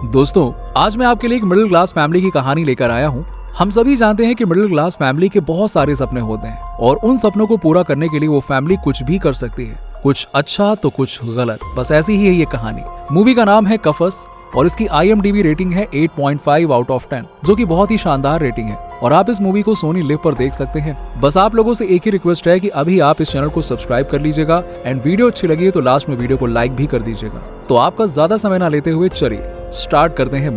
दोस्तों, आज मैं आपके लिए एक मिडिल क्लास फैमिली की कहानी लेकर आया हूँ। हम सभी जानते हैं कि मिडिल क्लास फैमिली के बहुत सारे सपने होते हैं और उन सपनों को पूरा करने के लिए वो फैमिली कुछ भी कर सकती है, कुछ अच्छा तो कुछ गलत। बस ऐसी ही है ये कहानी। मूवी का नाम है कफस और इसकी IMDb रेटिंग है 8.5 आउट ऑफ 10, जो कि बहुत ही शानदार रेटिंग है और आप इस मूवी को सोनी लिव पर देख सकते हैं। बस आप लोगों से एक ही रिक्वेस्ट है कि अभी आप इस चैनल को सब्सक्राइब कर लीजिएगा एंड वीडियो अच्छी लगी है तो लास्ट में वीडियो को लाइक भी कर दीजिएगा। तो आपका ज्यादा समय ना लेते हुए चलिए स्टार्ट करते हैं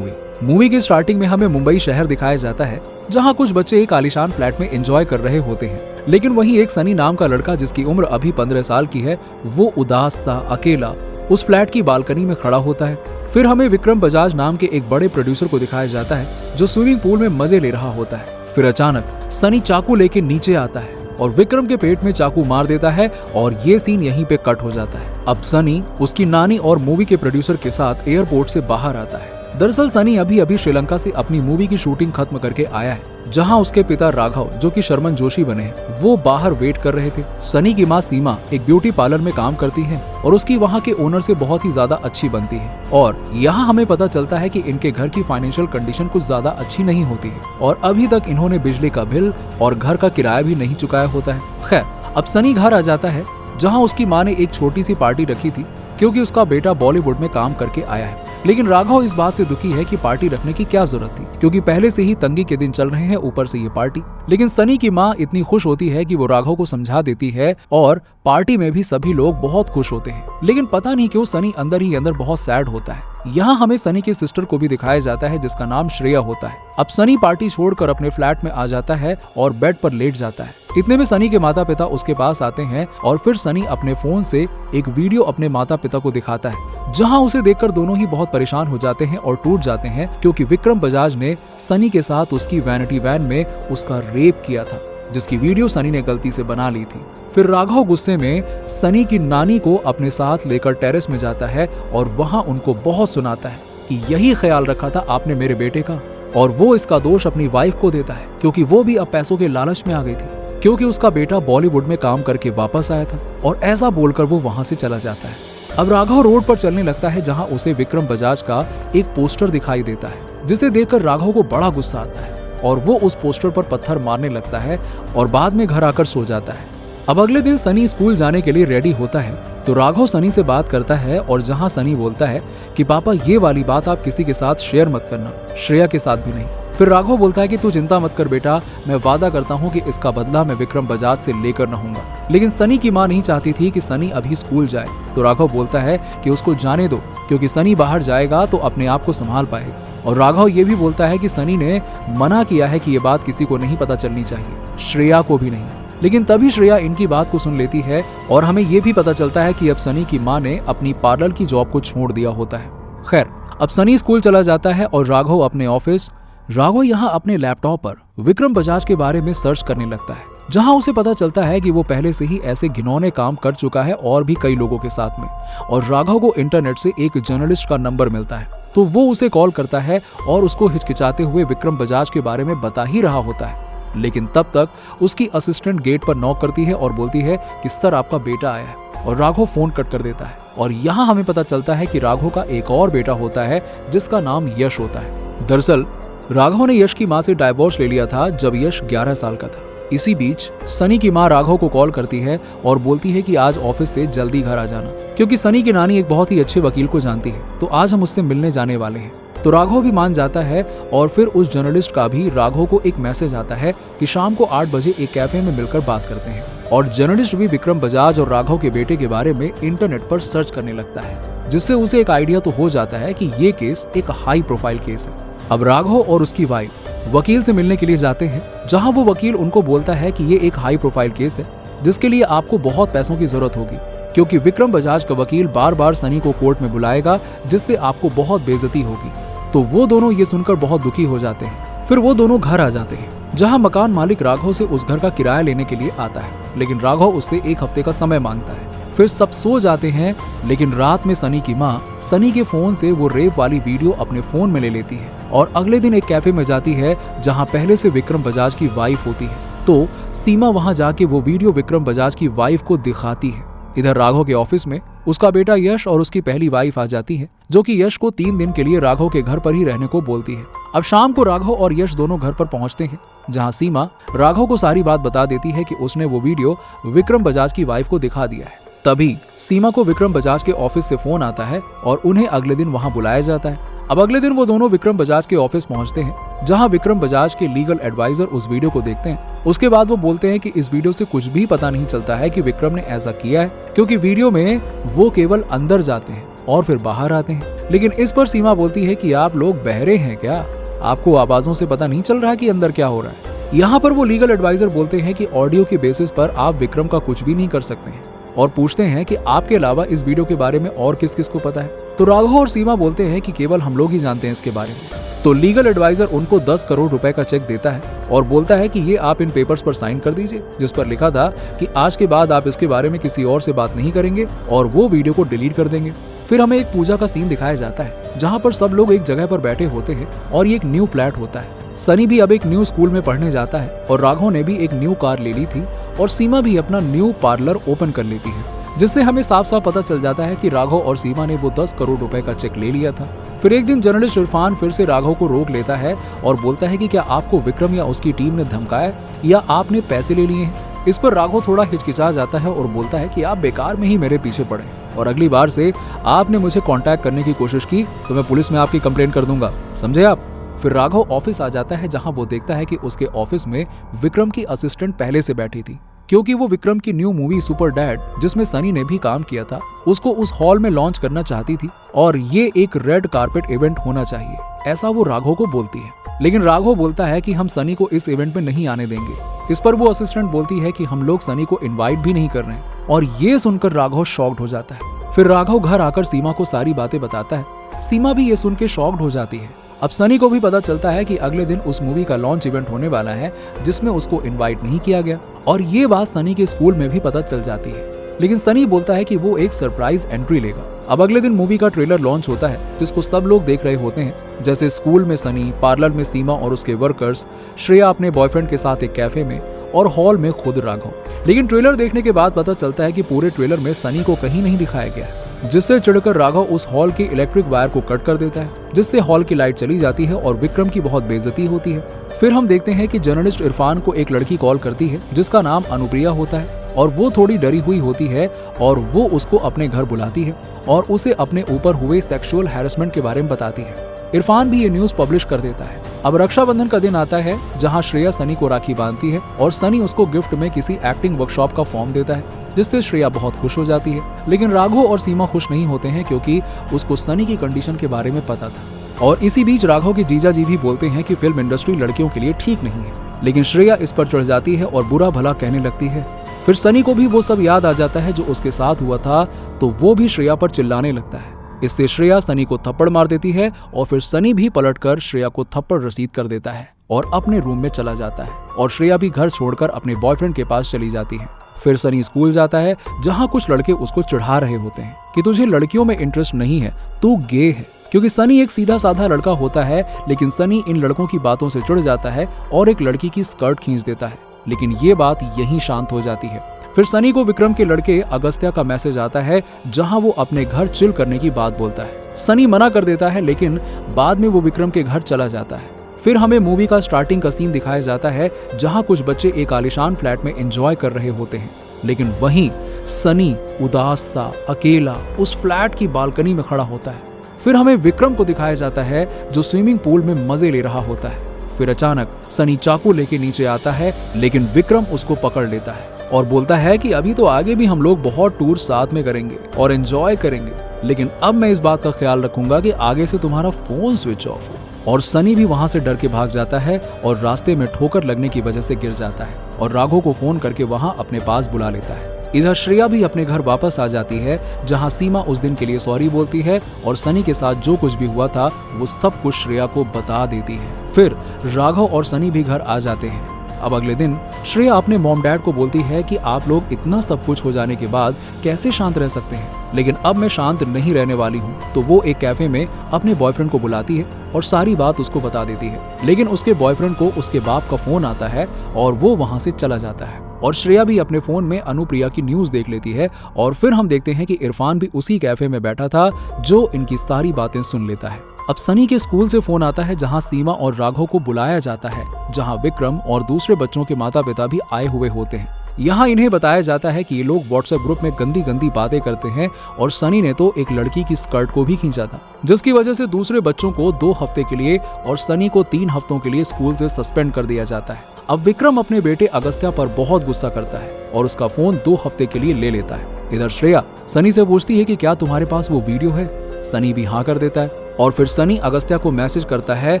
मूवी की स्टार्टिंग में हमें मुंबई शहर दिखाया जाता है, जहाँ कुछ बच्चे एक आलीशान फ्लैट में एंजॉय कर रहे होते हैं। लेकिन वहीं एक सनी नाम का लड़का, जिसकी उम्र अभी 15 साल की है, वो उदास सा अकेला उस फ्लैट की बालकनी में खड़ा होता है। फिर हमें विक्रम बजाज नाम के एक बड़े प्रोड्यूसर को दिखाया जाता है, जो स्विमिंग पूल में मजे ले रहा होता है। फिर अचानक सनी चाकू लेके नीचे आता है और विक्रम के पेट में चाकू मार देता है और ये सीन यहीं पे कट हो जाता है। अब सनी उसकी नानी और मूवी के प्रोड्यूसर के साथ एयरपोर्ट से बाहर आता है। दरअसल सनी अभी श्रीलंका से अपनी मूवी की शूटिंग खत्म करके आया है, जहां उसके पिता राघव, जो कि शर्मन जोशी बने हैं, वो बाहर वेट कर रहे थे। सनी की मां सीमा एक ब्यूटी पार्लर में काम करती है और उसकी वहां के ओनर से बहुत ही ज्यादा अच्छी बनती है। और यहाँ हमें पता चलता है कि इनके घर की फाइनेंशियल कंडीशन कुछ ज्यादा अच्छी नहीं होती है और अभी तक इन्होंने बिजली का बिल और घर का किराया भी नहीं चुकाया होता है। खैर, अब सनी घर आ जाता है, जहाँ उसकी माँ ने एक छोटी सी पार्टी रखी थी, क्योंकि उसका बेटा बॉलीवुड में काम करके आया है। लेकिन राघव इस बात से दुखी है कि पार्टी रखने की क्या जरूरत थी, क्योंकि पहले से ही तंगी के दिन चल रहे हैं, ऊपर से ये पार्टी। लेकिन सनी की माँ इतनी खुश होती है कि वो राघव को समझा देती है और पार्टी में भी सभी लोग बहुत खुश होते हैं। लेकिन पता नहीं क्यों सनी अंदर ही अंदर बहुत सैड होता है। यहाँ हमें सनी के सिस्टर को भी दिखाया जाता है, जिसका नाम श्रेया होता है। अब सनी पार्टी छोड़कर अपने फ्लैट में आ जाता है और बेड पर लेट जाता है। इतने में सनी के माता पिता उसके पास आते हैं और फिर सनी अपने फोन से एक वीडियो अपने माता पिता को दिखाता है, जहां उसे देखकर दोनों ही बहुत परेशान हो जाते हैं और टूट जाते हैं, क्योंकि विक्रम बजाज ने सनी के साथ उसकी वैनिटी वैन में उसका रेप किया था, जिसकी वीडियो सनी ने गलती से बना ली थी। फिर राघव गुस्से में सनी की नानी को अपने साथ लेकर टेरेस में जाता है और वहां उनको बहुत सुनाता है कि यही ख्याल रखा था आपने मेरे बेटे का, और वो इसका दोष अपनी वाइफ को देता है, क्योंकि वो भी अब पैसों के लालच में आ गई थी, क्योंकि उसका बेटा बॉलीवुड में काम करके वापस आया था। और ऐसा बोलकर वो वहां से चला जाता है। अब राघव रोड पर चलने लगता है, जहां उसे विक्रम बजाज का एक पोस्टर दिखाई देता है, जिसे देखकर राघव को बड़ा गुस्सा आता है और वो उस पोस्टर पर पत्थर मारने लगता है और बाद में घर आकर सो जाता है। अब अगले दिन सनी स्कूल जाने के लिए रेडी होता है, तो राघव सनी से बात करता है और जहां सनी बोलता है कि पापा ये वाली बात आप किसी के साथ शेयर मत करना, श्रेया के साथ भी नहीं। फिर राघव बोलता है कि तू चिंता मत कर बेटा, मैं वादा करता हूँ कि इसका बदला मैं विक्रम बजाज से लेकर रहूंगा। लेकिन सनी की माँ नहीं चाहती थी कि सनी अभी स्कूल जाए, तो राघव बोलता है कि उसको जाने दो, क्योंकि सनी बाहर जाएगा तो अपने आप को संभाल पाएगा। और राघव ये भी बोलता है कि सनी ने मना किया है कि ये बात किसी को नहीं पता चलनी चाहिए, श्रेया को भी नहीं। लेकिन तभी श्रेया इनकी बात को सुन लेती है और हमें ये भी पता चलता है कि अब सनी की माँ ने अपनी पार्लर की जॉब को छोड़ दिया होता है। खैर, अब सनी स्कूल चला जाता है और राघव अपने ऑफिस। राघव यहाँ अपने लैपटॉप पर विक्रम बजाज के बारे में सर्च करने लगता है, जहाँ उसे पता चलता है कि वो पहले से ही ऐसे घिनौने काम कर चुका है और भी कई लोगों के साथ में। और राघव को इंटरनेट से एक जर्नलिस्ट का नंबर मिलता है, तो वो उसे कॉल करता है और उसको हिचकिचाते हुए विक्रम बजाज के बारे में बता ही रहा होता है। लेकिन तब तक उसकी असिस्टेंट गेट पर नॉक करती है और बोलती है कि सर आपका बेटा आया है, और राघव फोन कट कर देता है। और यहाँ हमें पता चलता है कि राघव का एक और बेटा होता है, जिसका नाम यश होता है। दरअसल राघव ने यश की माँ से डाइवोर्स ले लिया था जब यश 11 साल का था। इसी बीच सनी की माँ राघव को कॉल करती है और बोलती है कि आज ऑफिस से जल्दी घर आ जाना, क्योंकि सनी की नानी एक बहुत ही अच्छे वकील को जानती है, तो आज हम उससे मिलने जाने वाले हैं। तो राघव भी मान जाता है और फिर उस जर्नलिस्ट का भी राघव को एक मैसेज आता है कि शाम को 8 बजे एक कैफे में मिलकर बात करते हैं। और जर्नलिस्ट भी विक्रम बजाज और राघव के बेटे के बारे में इंटरनेट पर सर्च करने लगता है, जिससे उसे एक आइडिया तो हो जाता है कि ये केस एक हाई प्रोफाइल केस है। अब राघव और उसकी वाइफ वकील से मिलने के लिए जाते हैं, जहां वो वकील उनको बोलता है कि ये एक हाई प्रोफाइल केस है, जिसके लिए आपको बहुत पैसों की जरूरत होगी, क्योंकि विक्रम बजाज का वकील बार बार सनी को कोर्ट में बुलाएगा, जिससे आपको बहुत बेइज्जती होगी। तो वो दोनों ये सुनकर बहुत दुखी हो जाते हैं। फिर वो दोनों घर आ जाते हैं, जहां मकान मालिक राघव से उस घर का किराया लेने के लिए आता है, लेकिन राघव उससे 1 हफ्ते का समय मांगता है। फिर सब सो जाते हैं, लेकिन रात में सनी की माँ सनी के फोन से वो रेप वाली वीडियो अपने फोन में ले लेती है और अगले दिन एक कैफे में जाती है, जहां पहले से विक्रम बजाज की वाइफ होती है। तो सीमा वहां जाके वो वीडियो विक्रम बजाज की वाइफ को दिखाती है। इधर राघव के ऑफिस में उसका बेटा यश और उसकी पहली वाइफ आ जाती है, जो कि यश को 3 दिन के लिए राघव के घर पर ही रहने को बोलती है। अब शाम को राघव और यश दोनों घर पर पहुंचते हैं, जहां सीमा राघव को सारी बात बता देती है कि उसने वो वीडियो विक्रम बजाज की वाइफ को दिखा दिया है। तभी सीमा को विक्रम बजाज के ऑफिस से फोन आता है और उन्हें अगले दिन वहां बुलाया जाता है। अब अगले दिन वो दोनों विक्रम बजाज के ऑफिस पहुंचते हैं, जहां विक्रम बजाज के लीगल एडवाइजर उस वीडियो को देखते हैं। उसके बाद वो बोलते हैं कि इस वीडियो से कुछ भी पता नहीं चलता है कि विक्रम ने ऐसा किया है, क्योंकि वीडियो में वो केवल अंदर जाते हैं और फिर बाहर आते हैं। लेकिन इस पर सीमा बोलती है कि आप लोग बहरे हैं क्या? आपको आवाजों से पता नहीं चल रहा कि अंदर क्या हो रहा है? यहाँ पर वो लीगल एडवाइजर बोलते हैं कि ऑडियो के बेसिस पर आप विक्रम का कुछ भी नहीं कर सकते हैं, और पूछते हैं कि आपके अलावा इस वीडियो के बारे में और किस किस को पता है। तो राघव और सीमा बोलते हैं कि केवल हम लोग ही जानते हैं इसके बारे में। तो लीगल एडवाइजर उनको 10 करोड़ रुपए का चेक देता है और बोलता है कि ये आप इन पेपर्स पर साइन कर दीजिए, जिस पर लिखा था कि आज के बाद आप इसके बारे में किसी और से बात नहीं करेंगे और वो वीडियो को डिलीट कर देंगे। फिर हमें एक पूजा का सीन दिखाया जाता है, जहाँ पर सब लोग एक जगह पर बैठे होते हैं और ये एक न्यू फ्लैट होता है। सनी भी अब एक न्यू स्कूल में पढ़ने जाता है और राघव ने भी एक न्यू कार ले ली थी और सीमा भी अपना न्यू पार्लर ओपन कर लेती है, जिससे हमें साफ साफ पता चल जाता है कि राघव और सीमा ने वो 10 करोड़ रुपए का चेक ले लिया था। फिर एक दिन जर्नलिस्ट इरफान फिर से राघव को रोक लेता है और बोलता है कि क्या आपको विक्रम या उसकी टीम ने धमकाया या आपने पैसे ले लिए हैं? इस पर राघव थोड़ा हिचकिचा जाता है और बोलता है कि आप बेकार में ही मेरे पीछे पड़े और अगली बार से आपने मुझे कांटेक्ट करने की कोशिश की तो मैं पुलिस में आपकी कंप्लेंट कर दूंगा, समझे आप? फिर राघव ऑफिस आ जाता है, जहां वो देखता है कि उसके ऑफिस में विक्रम की असिस्टेंट पहले से बैठी थी, क्योंकि वो विक्रम की न्यू मूवी सुपर डैड, जिसमें सनी ने भी काम किया था, उसको उस हॉल में लॉन्च करना चाहती थी और ये एक रेड कारपेट इवेंट होना चाहिए, ऐसा वो राघव को बोलती है। लेकिन राघव बोलता है कि हम सनी को इस इवेंट में नहीं आने देंगे। इस पर वो असिस्टेंट बोलती है कि हम लोग सनी को इनवाइट भी नहीं कर रहे हैं, और ये सुनकर राघव शॉक्ड हो जाता है। फिर राघव घर आकर सीमा को सारी बातें बताता है। सीमा भी ये सुन के शॉक्ड हो जाती है। अब सनी को भी पता चलता है कि अगले दिन उस मूवी का लॉन्च इवेंट होने वाला है, जिसमें उसको इनवाइट नहीं किया गया, और ये बात सनी के स्कूल में भी पता चल जाती है। लेकिन सनी बोलता है कि वो एक सरप्राइज एंट्री लेगा। अब अगले दिन मूवी का ट्रेलर लॉन्च होता है, जिसको सब लोग देख रहे होते हैं, जैसे स्कूल में सनी, पार्लर में सीमा और उसके वर्कर्स, श्रेया अपने बॉयफ्रेंड के साथ एक कैफे में और हॉल में खुद राघव। लेकिन ट्रेलर देखने के बाद पता चलता है कि पूरे ट्रेलर में सनी को कहीं नहीं दिखाया गया है, जिससे चिढ़कर राघव उस हॉल के इलेक्ट्रिक वायर को कट कर देता है, जिससे हॉल की लाइट चली जाती है और विक्रम की बहुत बेइज्जती होती है। फिर हम देखते हैं कि जर्नलिस्ट इरफान को एक लड़की कॉल करती है, जिसका नाम अनुप्रिया होता है, और वो थोड़ी डरी हुई होती है और वो उसको अपने घर बुलाती है और उसे अपने ऊपर हुए सेक्सुअल हैरेसमेंट के बारे में बताती है। इरफान भी ये न्यूज पब्लिश कर देता है। अब रक्षाबंधन का दिन आता है, जहां श्रेया सनी को राखी बांधती है और सनी उसको गिफ्ट में किसी एक्टिंग वर्कशॉप का फॉर्म देता है, जिससे श्रेया बहुत खुश हो जाती है। लेकिन राघव और सीमा खुश नहीं होते हैं, क्योंकि उसको सनी की कंडीशन के बारे में पता था। और इसी बीच राघव के जीजा जी भी बोलते हैं कि फिल्म इंडस्ट्री लड़कियों के लिए ठीक नहीं है। लेकिन श्रेया इस पर चढ़ जाती है और बुरा भला कहने लगती है। फिर सनी को भी वो सब याद आ जाता है जो उसके साथ हुआ था, तो वो भी श्रेया पर चिल्लाने लगता है। इससे श्रेया सनी को थप्पड़ मार देती है और फिर सनी भी पलटकर श्रेया को थप्पड़ रसीद कर देता है और अपने रूम में चला जाता है, और श्रेया भी घर छोड़कर अपने बॉयफ्रेंड के पास चली जाती है। फिर सनी स्कूल जाता है, जहां कुछ लड़के उसको चिढ़ा रहे होते हैं कि तुझे लड़कियों में इंटरेस्ट नहीं है, तू गे है, क्योंकि सनी एक सीधा साधा लड़का होता है। लेकिन सनी इन लड़कों की बातों से चिढ़ जाता है और एक लड़की की स्कर्ट खींच देता है। लेकिन ये बात यहीं शांत हो जाती है। फिर सनी को विक्रम के लड़के अगस्त्या का मैसेज आता है, जहां वो अपने घर चिल करने की बात बोलता है। सनी मना कर देता है, लेकिन बाद में वो विक्रम के घर चला जाता है। फिर हमें मूवी का स्टार्टिंग का सीन दिखाया जाता है, जहां कुछ बच्चे एक आलीशान फ्लैट में एंजॉय कर रहे होते हैं। लेकिन वहीं सनी उदास सा अकेला उस फ्लैट की बालकनी में खड़ा होता है। फिर हमें विक्रम को दिखाया जाता है, जो स्विमिंग पूल में मजे ले रहा होता है। फिर अचानक सनी चाकू लेके नीचे आता है, लेकिन विक्रम उसको पकड़ लेता है और बोलता है कि अभी तो आगे भी हम लोग बहुत टूर साथ में करेंगे और एंजॉय करेंगे, लेकिन अब मैं इस बात का ख्याल रखूंगा कि आगे से तुम्हारा फोन स्विच ऑफ हो। और सनी भी वहां से डर के भाग जाता है और रास्ते में ठोकर लगने की वजह से गिर जाता है और राघव को फोन करके वहां अपने पास बुला लेता है। इधर श्रेया भी अपने घर वापस आ जाती है, जहां सीमा उस दिन के लिए सॉरी बोलती है और सनी के साथ जो कुछ भी हुआ था वो सब कुछ श्रेया को बता देती है। फिर राघव और सनी भी घर आ जाते हैं। अब अगले दिन श्रेया अपने मॉम डैड को बोलती है कि आप लोग इतना सब कुछ हो जाने के बाद कैसे शांत रह सकते हैं, लेकिन अब मैं शांत नहीं रहने वाली हूँ। तो वो एक कैफे में अपने बॉयफ्रेंड को बुलाती है और सारी बात उसको बता देती है। लेकिन उसके बॉयफ्रेंड को उसके बाप का फोन आता है और वो वहाँ से चला जाता है। और श्रेया भी अपने फोन में अनुप्रिया की न्यूज देख लेती है और फिर हम देखते हैं कि इरफान भी उसी कैफे में बैठा था जो इनकी सारी बातें सुन लेता है। अब सनी के स्कूल से फोन आता है जहां सीमा और राघव को बुलाया जाता है, जहां विक्रम और दूसरे बच्चों के माता पिता भी आए हुए होते हैं। यहाँ इन्हें बताया जाता है कि ये लोग व्हाट्सएप ग्रुप में गंदी गंदी बातें करते हैं और सनी ने तो एक लड़की की स्कर्ट को भी खींचा था, जिसकी वजह से दूसरे बच्चों को 2 हफ्ते के लिए और सनी को 3 हफ्तों के लिए स्कूल से सस्पेंड कर दिया जाता है। अब विक्रम अपने बेटे अगस्त्या पर बहुत गुस्सा करता है और उसका फोन 2 हफ्ते के लिए ले लेता है। इधर श्रेया सनी से पूछती है कि क्या तुम्हारे पास वो वीडियो है। सनी भी हाँ कर देता है और फिर सनी अगस्त्या को मैसेज करता है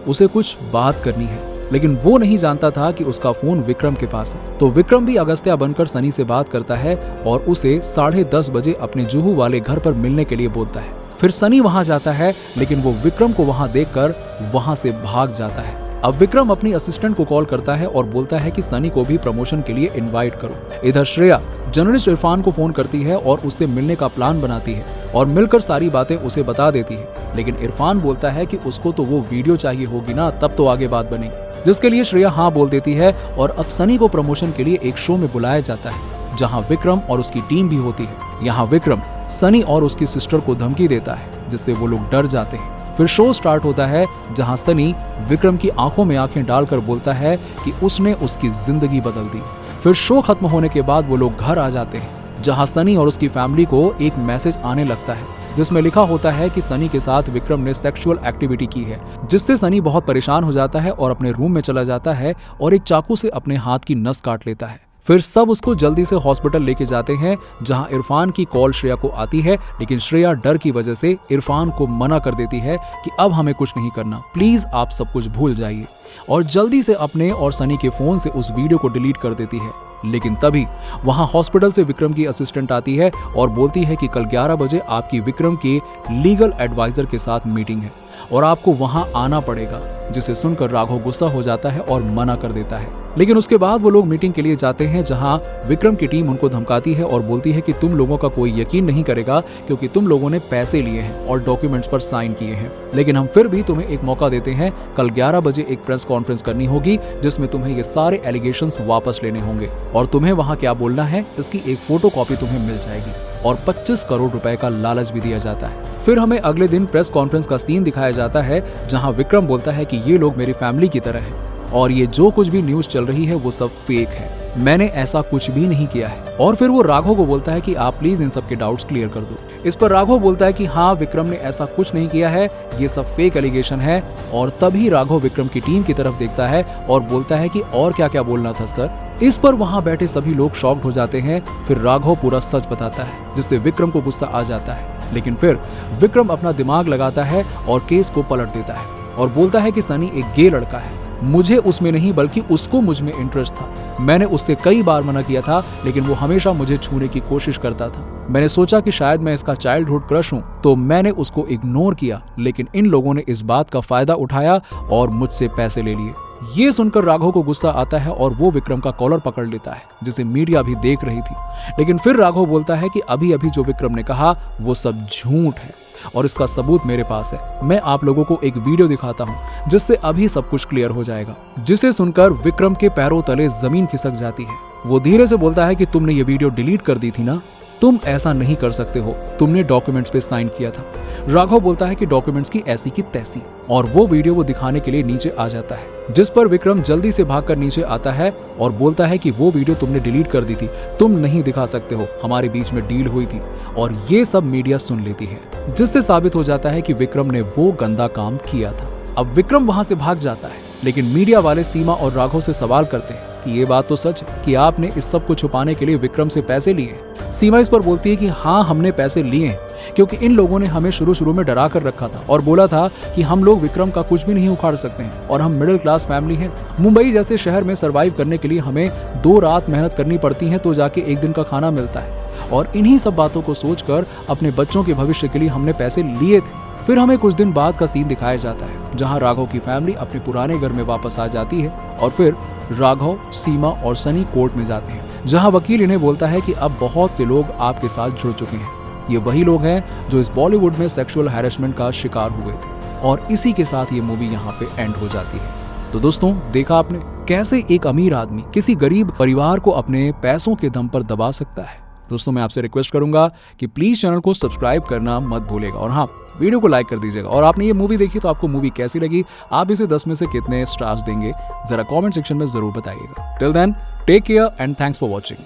उसे कुछ बात करनी है, लेकिन वो नहीं जानता था कि उसका फोन विक्रम के पास है। तो विक्रम भी अगस्त्या बनकर सनी से बात करता है और उसे 10:30 बजे अपने जुहू वाले घर पर मिलने के लिए बोलता है। फिर सनी वहां जाता है, लेकिन वो विक्रम को वहां देखकर वहां से भाग जाता है। अब विक्रम अपनी असिस्टेंट को कॉल करता है और बोलता है कि सनी को भी प्रमोशन के लिए इनवाइट करो। इधर श्रेया जर्नलिस्ट इरफान को फोन करती है और उससे मिलने का प्लान बनाती है और मिलकर सारी बातें उसे बता देती है। लेकिन इरफान बोलता है कि उसको तो वो वीडियो चाहिए होगी ना, तब तो आगे बात बनेगी, जिसके लिए श्रेया हाँ बोल देती है। और अब सनी को प्रमोशन के लिए एक शो में बुलाया जाता है जहाँ विक्रम और उसकी टीम भी होती है। यहाँ विक्रम सनी और उसकी सिस्टर को धमकी देता है, जिससे वो लोग डर जाते हैं। फिर शो स्टार्ट होता है जहां सनी विक्रम की आंखों में आंखें डालकर बोलता है कि उसने उसकी जिंदगी बदल दी। फिर शो खत्म होने के बाद वो लोग घर आ जाते हैं, जहां सनी और उसकी फैमिली को एक मैसेज आने लगता है जिसमें लिखा होता है कि सनी के साथ विक्रम ने सेक्सुअल एक्टिविटी की है, जिससे सनी बहुत परेशान हो जाता है और अपने रूम में चला जाता है और एक चाकू से अपने हाथ की नस काट लेता है। फिर सब उसको जल्दी से हॉस्पिटल लेके जाते हैं, जहां इरफान की कॉल श्रेया को आती है, लेकिन श्रेया डर की वजह से इरफान को मना कर देती है कि अब हमें कुछ नहीं करना, प्लीज आप सब कुछ भूल जाइए, और जल्दी से अपने और सनी के फोन से उस वीडियो को डिलीट कर देती है। लेकिन तभी वहां हॉस्पिटल से विक्रम की असिस्टेंट आती है और बोलती है कि कल 11 बजे आपकी विक्रम के लीगल एडवाइजर के साथ मीटिंग है और आपको वहां आना पड़ेगा, जिसे सुनकर राघव गुस्सा हो जाता है और मना कर देता है। लेकिन उसके बाद वो लोग मीटिंग के लिए जाते हैं, जहां विक्रम की टीम उनको धमकाती है और बोलती है कि तुम लोगों का कोई यकीन नहीं करेगा क्योंकि तुम लोगों ने पैसे लिए हैं और डॉक्यूमेंट्स पर साइन किए हैं, लेकिन हम फिर भी तुम्हें एक मौका देते हैं। कल 11 बजे एक प्रेस कॉन्फ्रेंस करनी होगी जिसमें तुम्हें ये सारे एलिगेशंस वापस लेने होंगे और तुम्हें वहां क्या बोलना है इसकी एक फोटो कॉपी तुम्हें मिल जाएगी और 25 करोड़ रुपए का लालच भी दिया जाता है। फिर हमें अगले दिन प्रेस कॉन्फ्रेंस का सीन दिखाया जाता है जहां विक्रम बोलता है कि ये लोग मेरी फैमिली की तरह हैं और ये जो कुछ भी न्यूज चल रही है वो सब फेक है, मैंने ऐसा कुछ भी नहीं किया है। और फिर वो राघव को बोलता है कि आप प्लीज इन सब के डाउट्स क्लियर कर दो। इस पर राघव बोलता है कि हाँ विक्रम ने ऐसा कुछ नहीं किया है, ये सब फेक एलिगेशन है। और तभी राघव विक्रम की टीम की तरफ देखता है और बोलता है कि और क्या क्या बोलना था सर। इस पर वहां बैठे सभी लोग शॉक्ड हो जाते हैं। फिर राघव पूरा सच बताता है जिससे विक्रम को गुस्सा आ जाता है, लेकिन फिर विक्रम अपना दिमाग लगाता है और केस को पलट देता है और बोलता है कि सनी एक गे लड़का है, मुझे उसमें नहीं बल्कि उसको मुझ में इंटरेस्ट था। मैंने उससे कई बार मना किया था लेकिन वो हमेशा मुझे छूने की कोशिश करता था। मैंने सोचा कि शायद मैं इसका चाइल्डहुड क्रश हूँ, तो मैंने उसको इग्नोर किया, लेकिन इन लोगों ने इस बात का फायदा उठाया और मुझसे पैसे ले लिए। ये सुनकर राघव को गुस्सा आता है और वो विक्रम का कॉलर पकड़ लेता है, जिसे मीडिया भी देख रही थी। लेकिन फिर राघव बोलता है कि अभी अभी जो विक्रम ने कहा वो सब झूठ है और इसका सबूत मेरे पास है। मैं आप लोगों को एक वीडियो दिखाता हूँ जिससे अभी सब कुछ क्लियर हो जाएगा। जिसे सुनकर विक्रम के पैरों तले जमीन खिसक जाती है। वो धीरे से बोलता है कि तुमने ये वीडियो डिलीट कर दी थी ना, तुम ऐसा नहीं कर सकते हो, तुमने डॉक्यूमेंट्स पे साइन किया था। राघव बोलता है कि डॉक्यूमेंट्स की ऐसी की तैसी, और वो वीडियो वो दिखाने के लिए नीचे आ जाता है, जिस पर विक्रम जल्दी से भागकर नीचे आता है और बोलता है कि वो वीडियो तुमने डिलीट कर दी थी, तुम नहीं दिखा सकते हो, हमारे बीच में डील हुई थी। और ये सब मीडिया सुन लेती है, जिससे साबित हो जाता है कि विक्रम ने वो गंदा काम किया था। अब विक्रम वहां से भाग जाता है, लेकिन मीडिया वाले सीमा और राघव से सवाल करते हैं कि ये बात तो सच है कि आपने इस सब को छुपाने के लिए विक्रम से पैसे लिए। सीमा इस पर बोलती है कि हाँ हमने पैसे लिए हैं, क्योंकि इन लोगों ने हमें शुरू में डरा कर रखा था और बोला था कि हम लोग विक्रम का कुछ भी नहीं उखाड़ सकते हैं और हम मिडिल क्लास फैमिली हैं। मुंबई जैसे शहर में सरवाइव करने के लिए हमें 2 रात मेहनत करनी पड़ती है तो जाके एक दिन का खाना मिलता है, और इन्हीं सब बातों को सोचकर अपने बच्चों के भविष्य के लिए हमने पैसे लिए थे। फिर हमें कुछ दिन बाद का सीन दिखाया जाता है जहाँ राघव की फैमिली अपने पुराने घर में वापस आ जाती है और फिर राघव, सीमा और सनी कोर्ट में जाते हैं, जहां वकील इन्हें बोलता है कि अब बहुत से लोग आपके साथ जुड़ चुके हैं ये वही लोग हैं जो इस बॉलीवुड में सेक्सुअल हैरेसमेंट का शिकार हुए थे और इसी के साथ ये मूवी यहाँ पे एंड हो जाती है। तो दोस्तों, देखा आपने कैसे एक अमीर आदमी किसी गरीब परिवार को अपने पैसों के दम पर दबा सकता है। दोस्तों, मैं आपसे रिक्वेस्ट करूंगा कि प्लीज चैनल को सब्सक्राइब करना मत भूलेगा और हाँ, वीडियो को लाइक कर दीजिएगा। और आपने ये मूवी देखी तो आपको मूवी कैसी लगी, आप इसे 10 में से कितने स्टार्स देंगे, जरा कमेंट सेक्शन में जरूर बताइएगा। Till then, take care and thanks for watching.